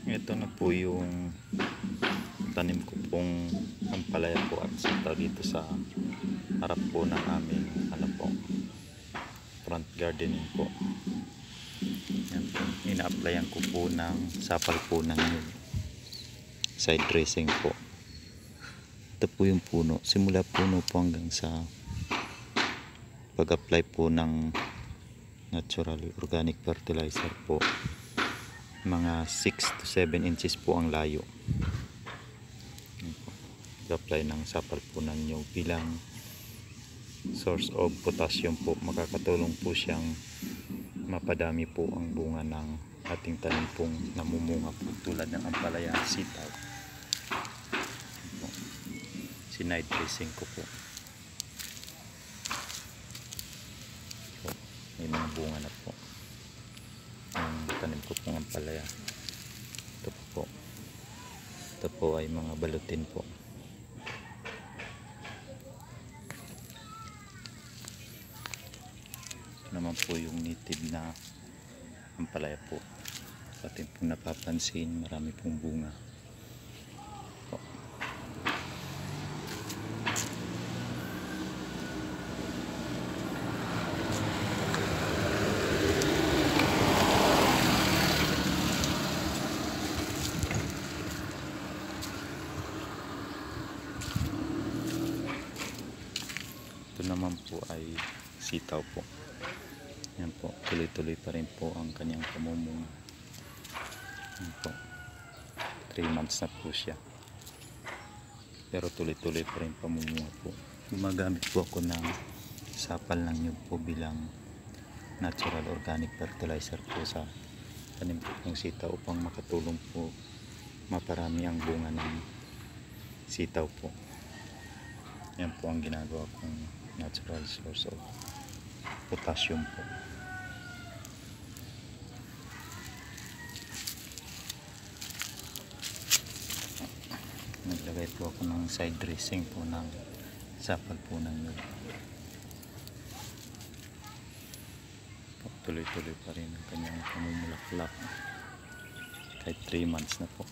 Ito na po yung tanim ko pong ampalaya po at sitaw dito sa harap po ng aming front gardening po. Yan po. Ina-applyan ko po ng sapal po ng side dressing po. Ito po yung puno. Simula puno po hanggang sa pag-apply po ng natural organic fertilizer po. Mga 6 to 7 inches po ang layo. Apply ng sapal po ng nyug bilang source of potassium po. Makakatulong po siyang mapadami po ang bunga ng ating tanim pong namumunga po tulad ng ampalaya, sitaw. Sinide dressing ko po. So, may mga bunga na po ang tanim ko pong ampalaya. Ito po ay mga balutin po. Ito naman po yung native na ampalaya po. Atin pong napapansin, marami pong bunga po. Ito naman po ay sitaw po. Yan po, tuloy-tuloy pa rin po ang kanyang pamumunga. Yan po, 3 months na po siya, pero tuloy-tuloy pa rin pamumunga po. Gumagamit po ako ng sapal ng nyug po bilang natural organic fertilizer po sa tanim ko ng sitaw upang makatulong po maparami ang bunga ng sitaw po. Yan po ang ginagawa kong natural source of potassium po. Naglagay po ako ng side dressing po ng sapal po ng nyug. Tuloy-tuloy pa rin ang kanyang pamumulaklak kahit 3 months na po.